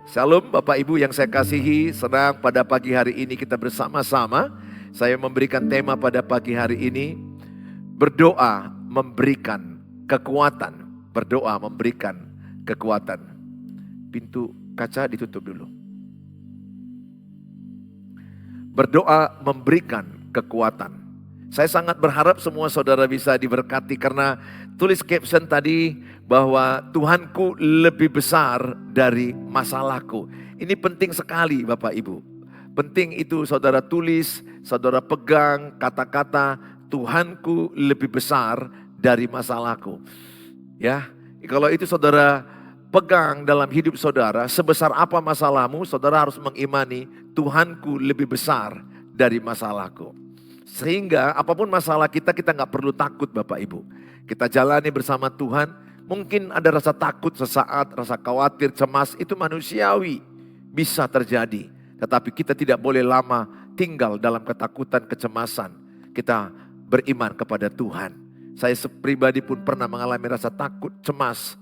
Shalom Bapak Ibu yang saya kasihi, senang pada pagi hari ini kita bersama-sama. Saya memberikan tema pada pagi hari ini, berdoa memberikan kekuatan. Berdoa memberikan kekuatan. Pintu kaca ditutup dulu. Berdoa memberikan kekuatan. Saya sangat berharap semua saudara bisa diberkati karena tulis caption tadi bahwa Tuhanku lebih besar dari masalahku. Ini penting sekali Bapak Ibu. Penting itu saudara tulis, saudara pegang kata-kata Tuhanku lebih besar dari masalahku. Ya, kalau itu saudara pegang dalam hidup saudara, sebesar apa masalahmu, saudara harus mengimani Tuhanku lebih besar dari masalahku. Sehingga apapun masalah kita nggak perlu takut Bapak Ibu. Kita jalani bersama Tuhan, mungkin ada rasa takut sesaat, rasa khawatir, cemas, itu manusiawi, bisa terjadi. Tetapi kita tidak boleh lama tinggal dalam ketakutan, kecemasan. Kita beriman kepada Tuhan. Saya pribadi pun pernah mengalami rasa takut, cemas,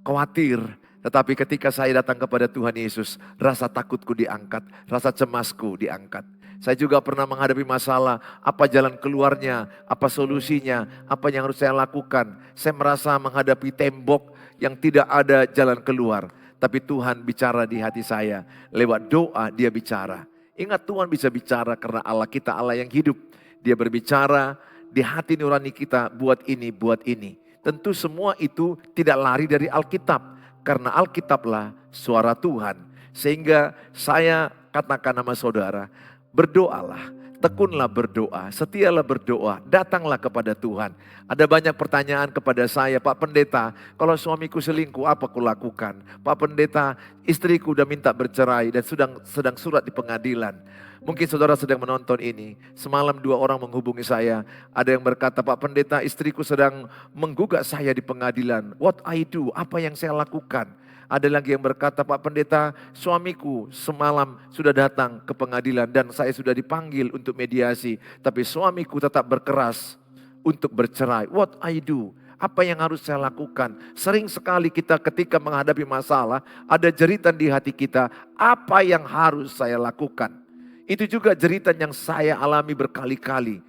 khawatir. Tetapi ketika saya datang kepada Tuhan Yesus, rasa takutku diangkat, rasa cemasku diangkat. Saya juga pernah menghadapi masalah, apa jalan keluarnya, apa solusinya, apa yang harus saya lakukan. Saya merasa menghadapi tembok yang tidak ada jalan keluar. Tapi Tuhan bicara di hati saya, lewat doa Dia bicara. Ingat Tuhan bisa bicara karena Allah kita Allah yang hidup. Dia berbicara di hati nurani kita, buat ini, buat ini. Tentu semua itu tidak lari dari Alkitab. Karena Alkitablah suara Tuhan. Sehingga saya katakan nama saudara, berdoalah, tekunlah berdoa, setialah berdoa, datanglah kepada Tuhan. Ada banyak pertanyaan kepada saya, Pak Pendeta, kalau suamiku selingkuh apa aku lakukan? Pak Pendeta, istriku udah minta bercerai dan sedang surat di pengadilan. Mungkin saudara sedang menonton ini, semalam 2 orang menghubungi saya. Ada yang berkata, Pak Pendeta, istriku sedang menggugat saya di pengadilan. What I do, apa yang saya lakukan? Ada lagi yang berkata, Pak Pendeta, suamiku semalam sudah datang ke pengadilan dan saya sudah dipanggil untuk mediasi. Tapi suamiku tetap berkeras untuk bercerai. What I do? Apa yang harus saya lakukan? Sering sekali kita ketika menghadapi masalah, ada jeritan di hati kita, apa yang harus saya lakukan? Itu juga jeritan yang saya alami berkali-kali.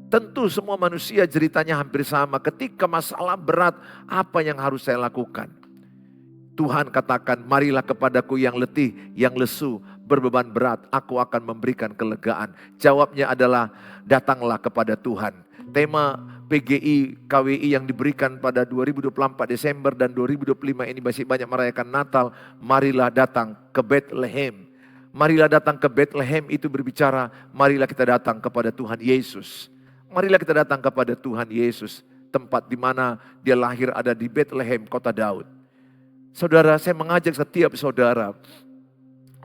Tentu semua manusia jeritanya hampir sama. Ketika masalah berat, apa yang harus saya lakukan? Tuhan katakan, marilah kepadaku yang letih, yang lesu, berbeban berat, aku akan memberikan kelegaan. Jawabnya adalah, datanglah kepada Tuhan. Tema PGI KWI yang diberikan pada 2024 Desember dan 2025 ini masih banyak merayakan Natal. Marilah datang ke Bethlehem. Marilah datang ke Bethlehem itu berbicara, marilah kita datang kepada Tuhan Yesus. Marilah kita datang kepada Tuhan Yesus. Tempat di mana Dia lahir ada di Bethlehem, kota Daud. Saudara, saya mengajak setiap saudara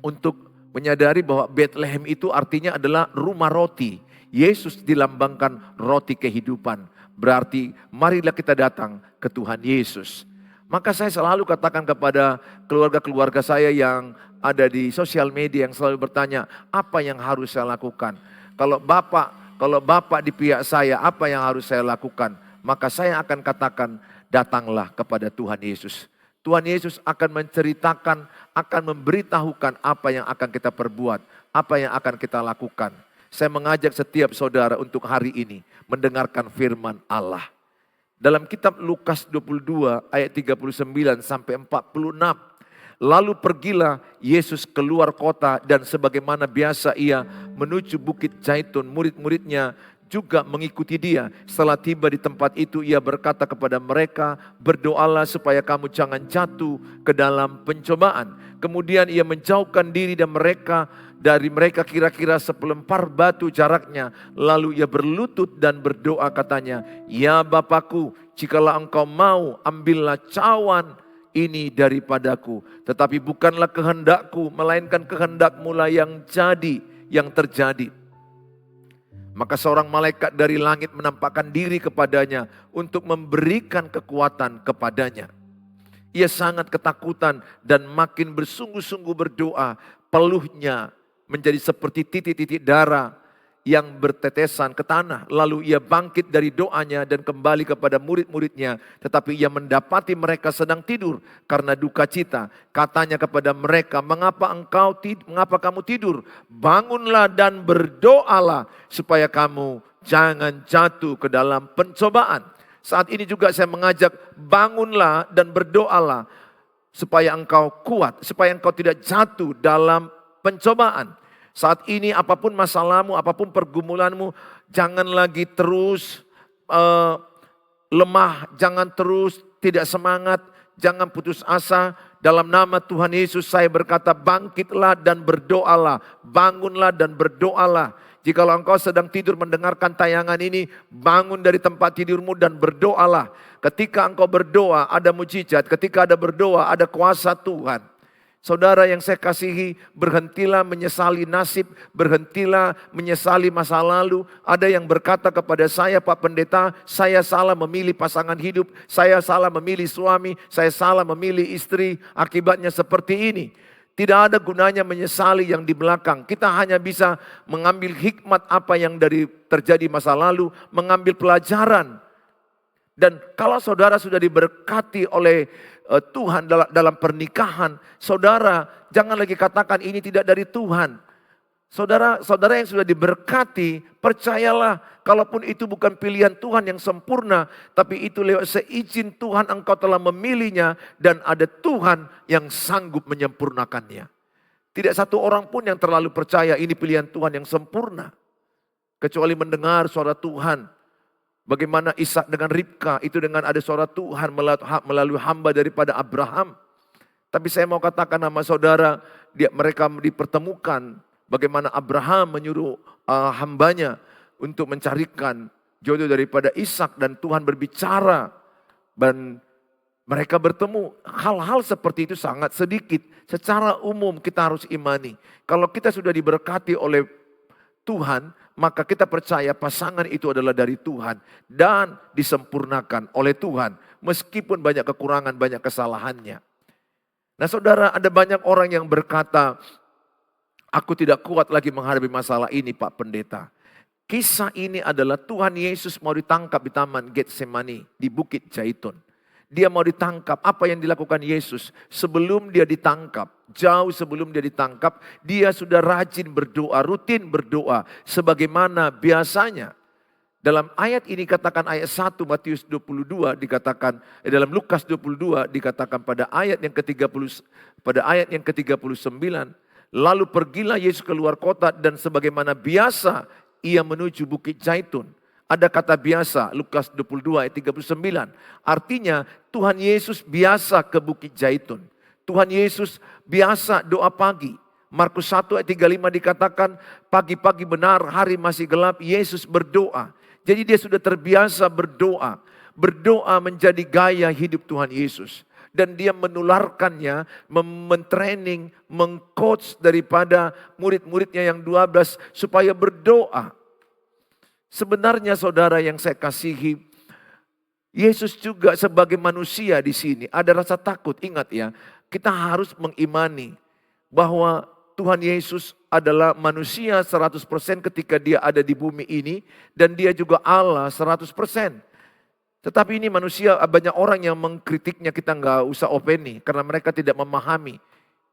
untuk menyadari bahwa Bethlehem itu artinya adalah rumah roti. Yesus dilambangkan roti kehidupan. Berarti marilah kita datang ke Tuhan Yesus. Maka saya selalu katakan kepada keluarga-keluarga saya yang ada di sosial media yang selalu bertanya, apa yang harus saya lakukan? Kalau Bapak di pihak saya, apa yang harus saya lakukan? Maka saya akan katakan, datanglah kepada Tuhan Yesus. Tuhan Yesus akan menceritakan, akan memberitahukan apa yang akan kita perbuat, apa yang akan kita lakukan. Saya mengajak setiap saudara untuk hari ini mendengarkan firman Allah. Dalam kitab Lukas 22 ayat 39 sampai 46. Lalu pergilah Yesus keluar kota dan sebagaimana biasa ia menuju Bukit Zaitun, murid-muridnya juga mengikuti Dia. Setelah tiba di tempat itu ia berkata kepada mereka, berdoalah supaya kamu jangan jatuh ke dalam pencobaan. Kemudian ia menjauhkan diri dari mereka kira-kira sepelempar batu jaraknya. Lalu ia berlutut dan berdoa katanya, ya Bapakku, jikalau engkau mau ambillah cawan ini daripadaku. Tetapi bukanlah kehendakku, melainkan kehendakmu lah yang terjadi. Maka seorang malaikat dari langit menampakkan diri kepadanya untuk memberikan kekuatan kepadanya. Ia sangat ketakutan dan makin bersungguh-sungguh berdoa. Peluhnya menjadi seperti titik-titik darah yang bertetesan ke tanah. Lalu ia bangkit dari doanya dan kembali kepada murid-muridnya. Tetapi ia mendapati mereka sedang tidur karena duka cita. Katanya kepada mereka, mengapa kamu tidur? Bangunlah dan berdoalah supaya kamu jangan jatuh ke dalam pencobaan. Saat ini juga saya mengajak, bangunlah dan berdoalah supaya engkau kuat, supaya engkau tidak jatuh dalam pencobaan. Saat ini apapun masalahmu, apapun pergumulanmu, jangan lagi terus lemah, jangan terus tidak semangat, jangan putus asa. Dalam nama Tuhan Yesus saya berkata, bangkitlah dan berdoalah, bangunlah dan berdoalah. Jikalau engkau sedang tidur mendengarkan tayangan ini, bangun dari tempat tidurmu dan berdoalah. Ketika engkau berdoa ada mujizat, ketika ada berdoa ada kuasa Tuhan. Saudara yang saya kasihi, berhentilah menyesali nasib, berhentilah menyesali masa lalu. Ada yang berkata kepada saya, Pak Pendeta, saya salah memilih pasangan hidup, saya salah memilih suami, saya salah memilih istri, akibatnya seperti ini. Tidak ada gunanya menyesali yang di belakang. Kita hanya bisa mengambil hikmat apa yang terjadi masa lalu, mengambil pelajaran. Dan kalau saudara sudah diberkati oleh Tuhan dalam pernikahan, saudara jangan lagi katakan ini tidak dari Tuhan. Saudara yang sudah diberkati, percayalah kalaupun itu bukan pilihan Tuhan yang sempurna, tapi itu lewat seizin Tuhan engkau telah memilihnya dan ada Tuhan yang sanggup menyempurnakannya. Tidak satu orang pun yang terlalu percaya ini pilihan Tuhan yang sempurna, kecuali mendengar suara Tuhan. Bagaimana Ishak dengan Ribka, itu dengan ada suara Tuhan melalui hamba daripada Abraham. Tapi saya mau katakan sama saudara, mereka dipertemukan. Bagaimana Abraham menyuruh hambanya untuk mencarikan jodoh daripada Ishak. Dan Tuhan berbicara dan mereka bertemu. Hal-hal seperti itu sangat sedikit. Secara umum kita harus imani. Kalau kita sudah diberkati oleh Tuhan, maka kita percaya pasangan itu adalah dari Tuhan dan disempurnakan oleh Tuhan. Meskipun banyak kekurangan, banyak kesalahannya. Nah saudara, ada banyak orang yang berkata, aku tidak kuat lagi menghadapi masalah ini Pak Pendeta. Kisah ini adalah Tuhan Yesus mau ditangkap di Taman Getsemani di Bukit Zaitun. Dia mau ditangkap. Apa yang dilakukan Yesus? Sebelum dia ditangkap, jauh sebelum dia ditangkap, dia sudah rajin berdoa, rutin berdoa. Sebagaimana biasanya. Dalam ayat ini katakan ayat 1 Matius 22 dikatakan, dalam Lukas 22 dikatakan pada ayat yang ke-39. Lalu pergilah Yesus keluar kota dan sebagaimana biasa ia menuju Bukit Zaitun. Ada kata biasa, Lukas 22 ayat 39. Artinya Tuhan Yesus biasa ke Bukit Zaitun. Tuhan Yesus biasa doa pagi. Markus 1 ayat 35 dikatakan pagi-pagi benar hari masih gelap Yesus berdoa. Jadi dia sudah terbiasa berdoa. Berdoa menjadi gaya hidup Tuhan Yesus. Dan dia menularkannya, mentraining, mengcoach daripada murid-muridnya yang 12 supaya berdoa. Sebenarnya saudara yang saya kasihi, Yesus juga sebagai manusia di sini ada rasa takut. Ingat ya, kita harus mengimani bahwa Tuhan Yesus adalah manusia 100% ketika dia ada di bumi ini. Dan dia juga Allah 100%. Tetapi ini manusia, banyak orang yang mengkritiknya, kita nggak usah openi. Karena mereka tidak memahami.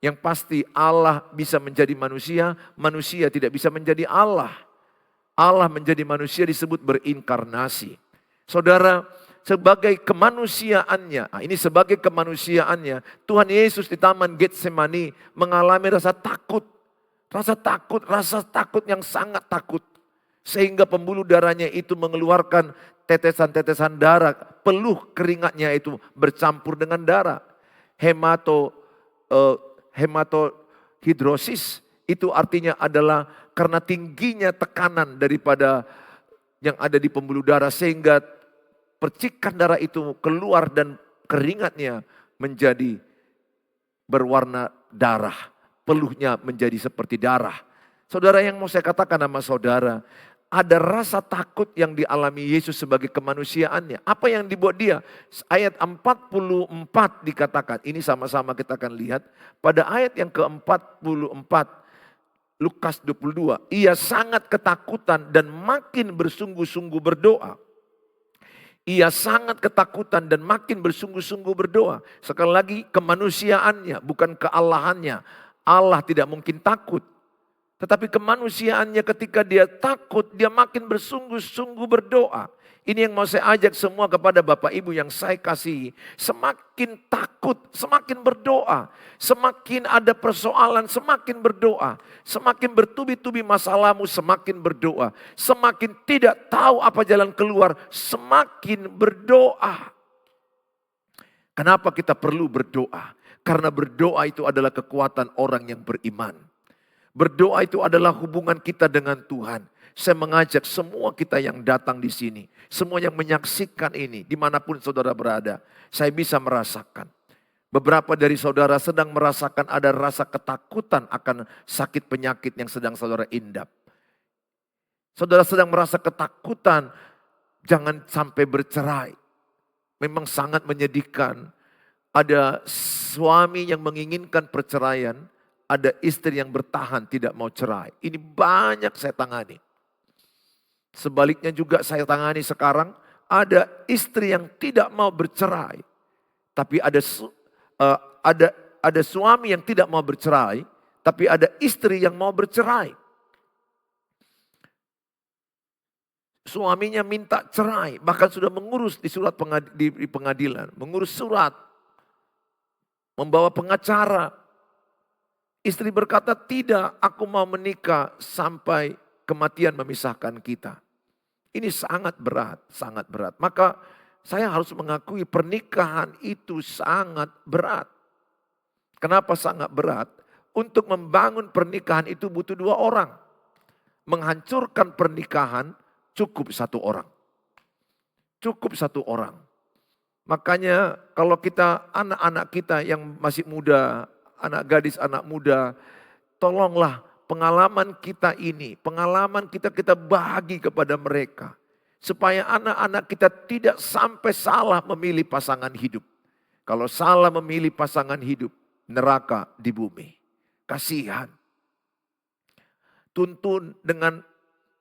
Yang pasti Allah bisa menjadi manusia, manusia tidak bisa menjadi Allah. Allah menjadi manusia disebut berinkarnasi. Saudara, sebagai kemanusiaannya, ini sebagai kemanusiaannya, Tuhan Yesus di Taman Getsemani mengalami rasa takut. Rasa takut yang sangat takut. Sehingga pembuluh darahnya itu mengeluarkan tetesan-tetesan darah, peluh keringatnya itu bercampur dengan darah. Hematohidrosis itu artinya adalah karena tingginya tekanan daripada yang ada di pembuluh darah sehingga percikan darah itu keluar dan keringatnya menjadi berwarna darah. Peluhnya menjadi seperti darah. Saudara, yang mau saya katakan sama saudara, ada rasa takut yang dialami Yesus sebagai kemanusiaannya. Apa yang dibuat dia? Ayat 44 dikatakan, ini sama-sama kita akan lihat. Pada ayat yang ke-44, Lukas 22, ia sangat ketakutan dan makin bersungguh-sungguh berdoa. Ia sangat ketakutan dan makin bersungguh-sungguh berdoa. Sekali lagi, kemanusiaannya bukan keallahannya. Allah tidak mungkin takut. Tetapi kemanusiaannya ketika dia takut, dia makin bersungguh-sungguh berdoa. Ini yang mau saya ajak semua kepada Bapak Ibu yang saya kasihi. Semakin takut, semakin berdoa. Semakin ada persoalan, semakin berdoa. Semakin bertubi-tubi masalahmu, semakin berdoa. Semakin tidak tahu apa jalan keluar, semakin berdoa. Kenapa kita perlu berdoa? Karena berdoa itu adalah kekuatan orang yang beriman. Berdoa itu adalah hubungan kita dengan Tuhan. Saya mengajak semua kita yang datang di sini, semua yang menyaksikan ini, dimanapun saudara berada, saya bisa merasakan. Beberapa dari saudara sedang merasakan ada rasa ketakutan akan sakit penyakit yang sedang saudara indap. Saudara sedang merasa ketakutan, jangan sampai bercerai. Memang sangat menyedihkan. Ada suami yang menginginkan perceraian, ada istri yang bertahan tidak mau cerai. Ini banyak saya tangani. Sebaliknya juga saya tangani sekarang, ada istri yang tidak mau bercerai. Tapi ada suami yang tidak mau bercerai, tapi ada istri yang mau bercerai. Suaminya minta cerai, bahkan sudah mengurus di pengadilan, mengurus surat, membawa pengacara. Istri berkata, tidak, aku mau menikah sampai kematian memisahkan kita. Ini sangat berat, sangat berat. Maka saya harus mengakui pernikahan itu sangat berat. Kenapa sangat berat? Untuk membangun pernikahan itu butuh 2 orang. Menghancurkan pernikahan cukup 1 orang. Cukup 1 orang. Makanya kalau kita, anak-anak kita yang masih muda, anak gadis, anak muda, tolonglah pengalaman kita ini, pengalaman kita bahagi kepada mereka. Supaya anak-anak kita tidak sampai salah memilih pasangan hidup. Kalau salah memilih pasangan hidup, neraka di bumi. Kasihan. Tuntun dengan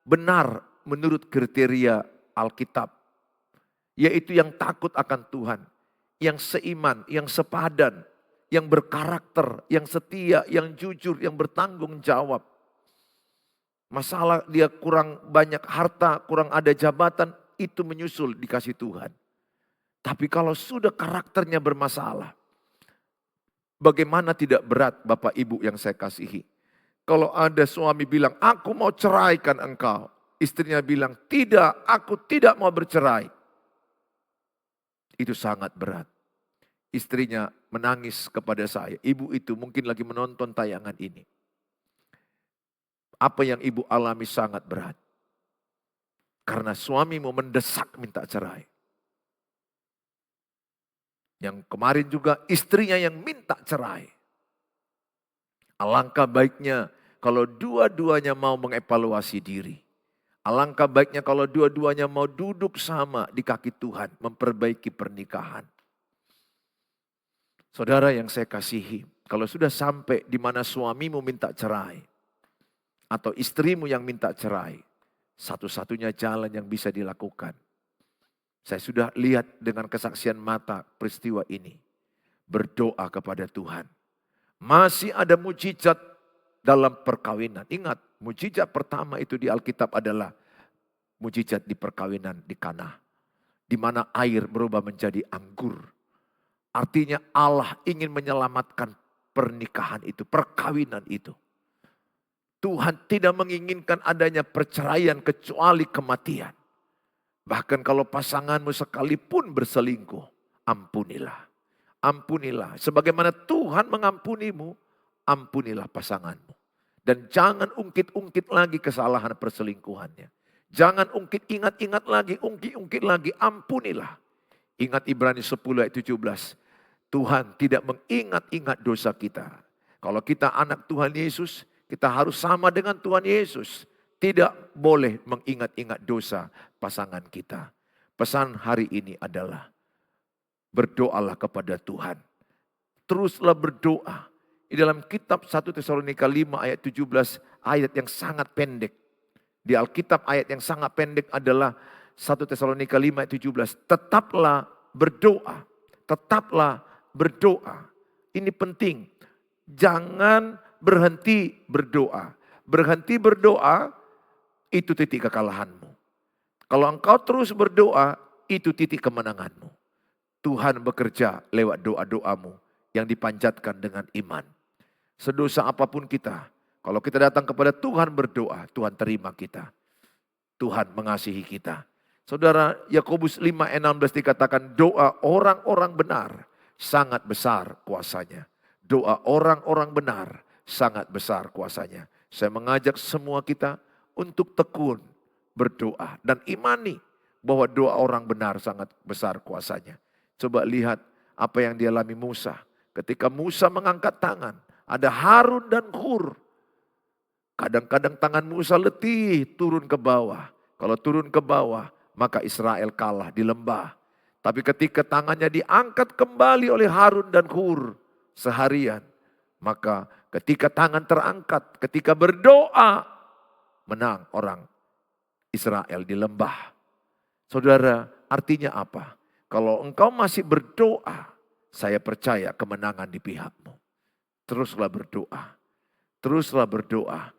benar menurut kriteria Alkitab. Yaitu yang takut akan Tuhan, yang seiman, yang sepadan, yang berkarakter, yang setia, yang jujur, yang bertanggung jawab. Masalah dia kurang banyak harta, kurang ada jabatan, itu menyusul dikasih Tuhan. Tapi kalau sudah karakternya bermasalah, bagaimana tidak berat Bapak Ibu yang saya kasihi. Kalau ada suami bilang, aku mau ceraikan engkau. Istrinya bilang, tidak, aku tidak mau bercerai. Itu sangat berat. Istrinya menangis kepada saya. Ibu itu mungkin lagi menonton tayangan ini. Apa yang ibu alami sangat berat. Karena suamimu mendesak minta cerai. Yang kemarin juga istrinya yang minta cerai. Alangkah baiknya kalau dua-duanya mau mengevaluasi diri. Alangkah baiknya kalau dua-duanya mau duduk sama di kaki Tuhan. Memperbaiki pernikahan. Saudara yang saya kasihi, kalau sudah sampai di mana suamimu minta cerai, atau istrimu yang minta cerai, satu-satunya jalan yang bisa dilakukan. Saya sudah lihat dengan kesaksian mata peristiwa ini. Berdoa kepada Tuhan. Masih ada mujizat dalam perkawinan. Ingat, mujizat pertama itu di Alkitab adalah mujizat di perkawinan di Kana. Di mana air berubah menjadi anggur. Artinya Allah ingin menyelamatkan pernikahan itu, perkawinan itu. Tuhan tidak menginginkan adanya perceraian kecuali kematian. Bahkan kalau pasanganmu sekalipun berselingkuh, ampunilah. Ampunilah. Sebagaimana Tuhan mengampunimu, ampunilah pasanganmu. Dan jangan ungkit-ungkit lagi kesalahan perselingkuhannya. Jangan ingat-ingat lagi, ungkit-ungkit lagi, ampunilah. Ingat Ibrani 10 ayat 17. Tuhan tidak mengingat-ingat dosa kita. Kalau kita anak Tuhan Yesus, kita harus sama dengan Tuhan Yesus. Tidak boleh mengingat-ingat dosa pasangan kita. Pesan hari ini adalah berdoalah kepada Tuhan. Teruslah berdoa. Di dalam kitab 1 Tesalonika 5 ayat 17, ayat yang sangat pendek. Di Alkitab ayat yang sangat pendek adalah 1 Tesalonika 5 ayat 17. Tetaplah berdoa, tetaplah berdoa. Ini penting. Jangan berhenti berdoa. Berhenti berdoa, itu titik kekalahanmu. Kalau engkau terus berdoa, itu titik kemenanganmu. Tuhan bekerja lewat doa-doamu yang dipanjatkan dengan iman. Sedosa apapun kita, kalau kita datang kepada Tuhan berdoa, Tuhan terima kita. Tuhan mengasihi kita. Saudara, Yakobus 5:16 dikatakan doa orang-orang benar sangat besar kuasanya. Doa orang-orang benar sangat besar kuasanya. Saya mengajak semua kita untuk tekun berdoa dan imani bahwa doa orang benar sangat besar kuasanya. Coba lihat apa yang dialami Musa. Ketika Musa mengangkat tangan, ada Harun dan Hur. Kadang-kadang tangan Musa letih turun ke bawah. Kalau turun ke bawah, maka Israel kalah di lembah. Tapi ketika tangannya diangkat kembali oleh Harun dan Hur seharian, maka ketika tangan terangkat, ketika berdoa, menang orang Israel di lembah. Saudara, artinya apa? Kalau engkau masih berdoa, saya percaya kemenangan di pihakmu. Teruslah berdoa. Teruslah berdoa.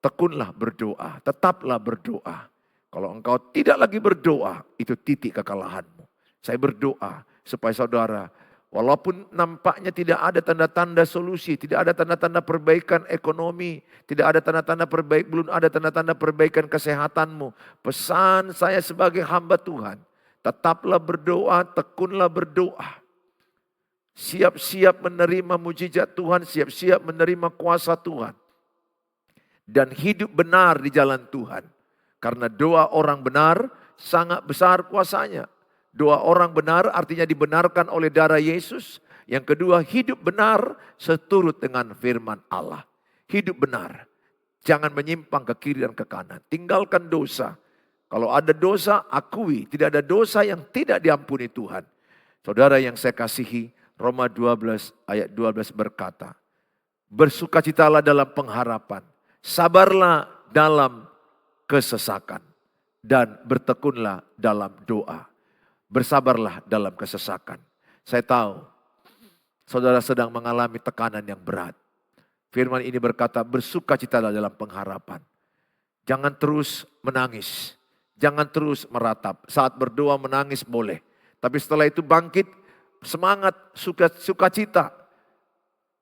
Tekunlah berdoa. Tetaplah berdoa. Kalau engkau tidak lagi berdoa, itu titik kekalahanmu. Saya berdoa supaya saudara, walaupun nampaknya tidak ada tanda-tanda solusi, tidak ada tanda-tanda perbaikan ekonomi, tidak ada tanda-tanda belum ada tanda-tanda perbaikan kesehatanmu. Pesan saya sebagai hamba Tuhan, tetaplah berdoa, tekunlah berdoa. Siap-siap menerima mujizat Tuhan, siap-siap menerima kuasa Tuhan. Dan hidup benar di jalan Tuhan. Karena doa orang benar sangat besar kuasanya. Doa orang benar artinya dibenarkan oleh darah Yesus. Yang kedua, hidup benar seturut dengan firman Allah. Hidup benar. Jangan menyimpang ke kiri dan ke kanan. Tinggalkan dosa. Kalau ada dosa, akui. Tidak ada dosa yang tidak diampuni Tuhan. Saudara yang saya kasihi, Roma 12 ayat 12 berkata, bersukacitalah dalam pengharapan. Sabarlah dalam kesesakan. Dan bertekunlah dalam doa. Bersabarlah dalam kesesakan. Saya tahu saudara sedang mengalami tekanan yang berat. Firman ini berkata bersukacitalah dalam pengharapan. Jangan terus menangis. Jangan terus meratap. Saat berdoa menangis boleh. Tapi setelah itu bangkit semangat sukacita.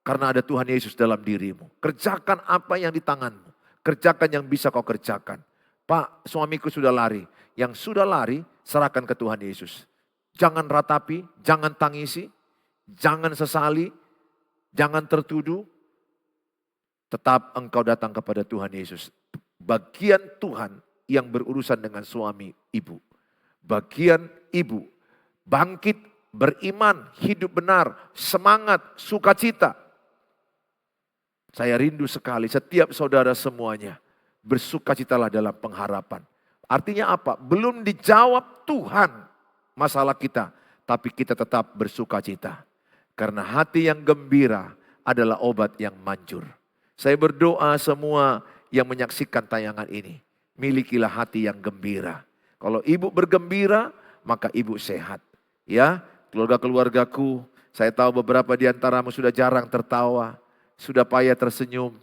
Karena ada Tuhan Yesus dalam dirimu. Kerjakan apa yang di tanganmu. Kerjakan yang bisa kau kerjakan. Pak, suamiku sudah lari. Yang sudah lari, serahkan ke Tuhan Yesus. Jangan ratapi, jangan tangisi, jangan sesali, jangan tertuduh. Tetap engkau datang kepada Tuhan Yesus. Bagian Tuhan yang berurusan dengan suami ibu. Bagian ibu, bangkit, beriman, hidup benar, semangat, sukacita. Saya rindu sekali setiap saudara semuanya. Bersukacitalah dalam pengharapan. Artinya apa? Belum dijawab Tuhan masalah kita. Tapi kita tetap bersukacita. Karena hati yang gembira adalah obat yang manjur. Saya berdoa semua yang menyaksikan tayangan ini. Milikilah hati yang gembira. Kalau ibu bergembira, maka ibu sehat. Ya, keluarga-keluargaku, saya tahu beberapa di antaramu sudah jarang tertawa. Sudah payah tersenyum.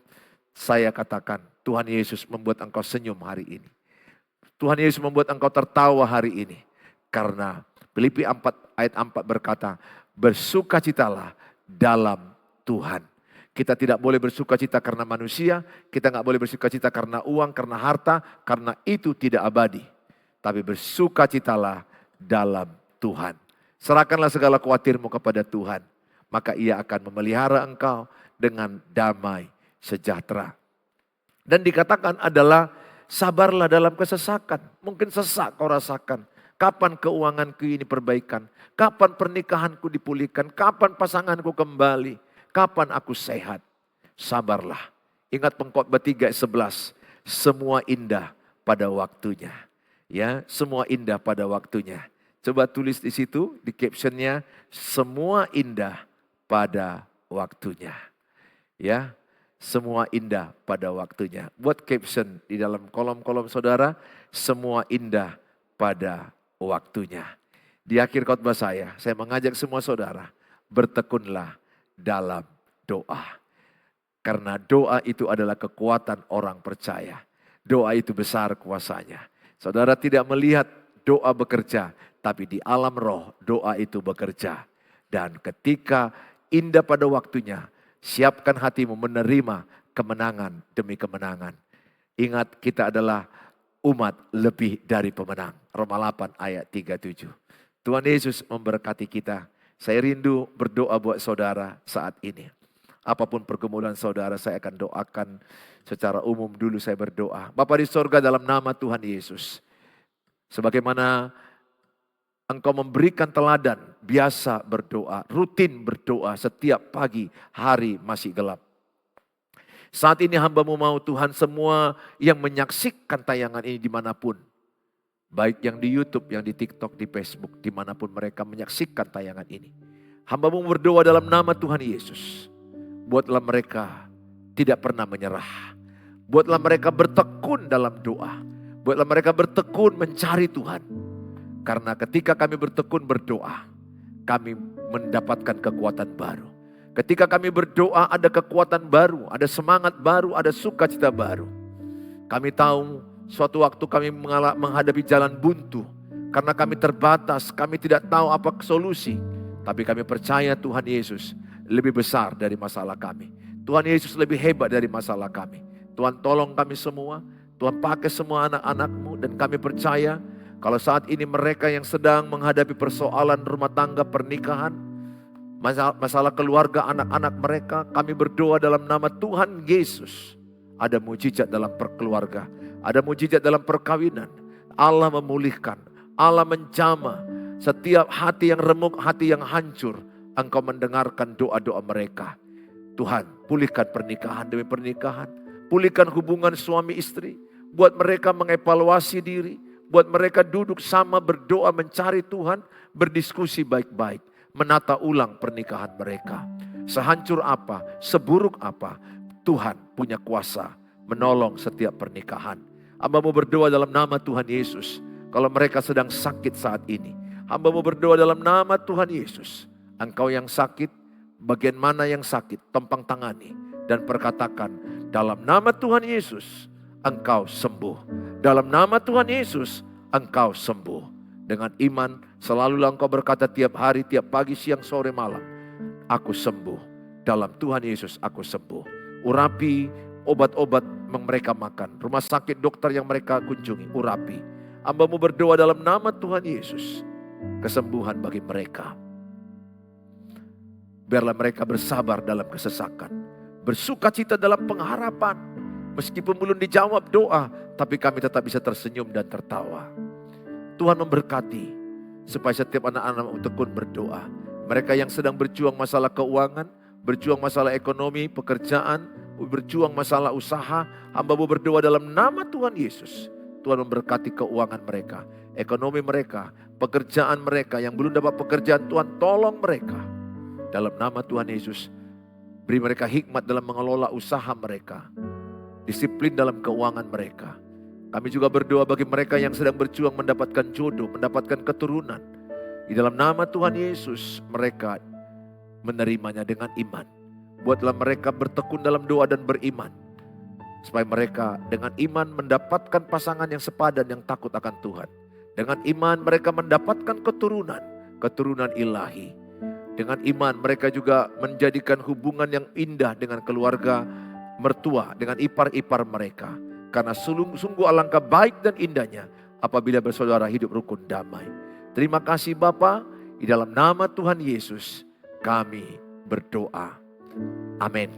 Saya katakan, Tuhan Yesus membuat engkau senyum hari ini. Tuhan Yesus membuat engkau tertawa hari ini. Karena Filipi 4 ayat 4 berkata, bersukacitalah dalam Tuhan. Kita tidak boleh bersukacita karena manusia, kita nggak boleh bersukacita karena uang, karena harta, karena itu tidak abadi. Tapi bersukacitalah dalam Tuhan. Serahkanlah segala khawatirmu kepada Tuhan. Maka ia akan memelihara engkau dengan damai sejahtera. Dan dikatakan adalah sabarlah dalam kesesakan. Mungkin sesak kau rasakan. Kapan keuanganku ini perbaikan? Kapan pernikahanku dipulihkan? Kapan pasanganku kembali? Kapan aku sehat? Sabarlah. Ingat Pengkhotbah 3 ayat 11. Semua indah pada waktunya. Ya, semua indah pada waktunya. Coba tulis di situ, di captionnya, semua indah pada waktunya. Ya, semua indah pada waktunya. Buat caption di dalam kolom-kolom saudara, semua indah pada waktunya. Di akhir khotbah saya mengajak semua saudara, bertekunlah dalam doa. Karena doa itu adalah kekuatan orang percaya. Doa itu besar kuasanya. Saudara tidak melihat doa bekerja, tapi di alam roh doa itu bekerja. Dan ketika indah pada waktunya, siapkan hatimu menerima kemenangan demi kemenangan. Ingat, kita adalah umat lebih dari pemenang. Roma 8 ayat 37. Tuhan Yesus memberkati kita. Saya rindu berdoa buat saudara saat ini. Apapun pergumulan saudara, saya akan doakan secara umum dulu. Saya berdoa. Bapa di sorga, dalam nama Tuhan Yesus, sebagaimana Engkau memberikan teladan, biasa berdoa, rutin berdoa setiap pagi, hari masih gelap. Saat ini hamba-Mu mau Tuhan, semua yang menyaksikan tayangan ini dimanapun. Baik yang di YouTube, yang di TikTok, di Facebook, dimanapun mereka menyaksikan tayangan ini. Hamba-Mu berdoa dalam nama Tuhan Yesus. Buatlah mereka tidak pernah menyerah. Buatlah mereka bertekun dalam doa. Buatlah mereka bertekun mencari Tuhan. Karena ketika kami bertekun berdoa, kami mendapatkan kekuatan baru. Ketika kami berdoa ada kekuatan baru, ada semangat baru, ada sukacita baru. Kami tahu suatu waktu kami menghadapi jalan buntu. Karena kami terbatas, kami tidak tahu apa solusi. Tapi kami percaya Tuhan Yesus lebih besar dari masalah kami. Tuhan Yesus lebih hebat dari masalah kami. Tuhan tolong kami semua, Tuhan pakai semua anak-anak-Mu, dan kami percaya kalau saat ini mereka yang sedang menghadapi persoalan rumah tangga, pernikahan, masalah keluarga anak-anak mereka, kami berdoa dalam nama Tuhan Yesus. Ada mujizat dalam perkeluarga, ada mujizat dalam perkawinan. Allah memulihkan, Allah menjamah setiap hati yang remuk, hati yang hancur. Engkau mendengarkan doa-doa mereka. Tuhan, pulihkan pernikahan demi pernikahan. Pulihkan hubungan suami istri. Buat mereka mengevaluasi diri. Buat mereka duduk sama berdoa mencari Tuhan, berdiskusi baik-baik, menata ulang pernikahan mereka. Sehancur apa, seburuk apa, Tuhan punya kuasa menolong setiap pernikahan. Hamba-Mu berdoa dalam nama Tuhan Yesus. Kalau mereka sedang sakit saat ini, hamba-Mu berdoa dalam nama Tuhan Yesus. Engkau yang sakit, bagian mana yang sakit, tempang tangani dan perkatakan, dalam nama Tuhan Yesus, Engkau sembuh. Dalam nama Tuhan Yesus, Engkau sembuh. Dengan iman, selalulah Engkau berkata tiap hari, tiap pagi, siang, sore, malam. Aku sembuh. Dalam Tuhan Yesus, aku sembuh. Urapi obat-obat yang mereka makan. Rumah sakit, dokter yang mereka kunjungi, urapi. Hamba-Mu berdoa dalam nama Tuhan Yesus. Kesembuhan bagi mereka. Biarlah mereka bersabar dalam kesesakan. Bersukacita dalam pengharapan. Meskipun belum dijawab doa, tapi kami tetap bisa tersenyum dan tertawa. Tuhan memberkati supaya setiap anak-anak tekun berdoa. Mereka yang sedang berjuang masalah keuangan, berjuang masalah ekonomi, pekerjaan, berjuang masalah usaha, hamba-Mu berdoa dalam nama Tuhan Yesus. Tuhan memberkati keuangan mereka, ekonomi mereka, pekerjaan mereka yang belum dapat pekerjaan, Tuhan tolong mereka. Dalam nama Tuhan Yesus, beri mereka hikmat dalam mengelola usaha mereka. Disiplin dalam keuangan mereka. Kami juga berdoa bagi mereka yang sedang berjuang mendapatkan jodoh, mendapatkan keturunan. Di dalam nama Tuhan Yesus, mereka menerimanya dengan iman. Buatlah mereka bertekun dalam doa dan beriman. Supaya mereka dengan iman mendapatkan pasangan yang sepadan yang takut akan Tuhan. Dengan iman mereka mendapatkan keturunan, keturunan ilahi. Dengan iman mereka juga menjadikan hubungan yang indah dengan keluarga mertua, dengan ipar-ipar mereka. Karena sungguh alangkah baik dan indahnya apabila bersaudara hidup rukun damai. Terima kasih Bapa, di dalam nama Tuhan Yesus kami berdoa. Amin.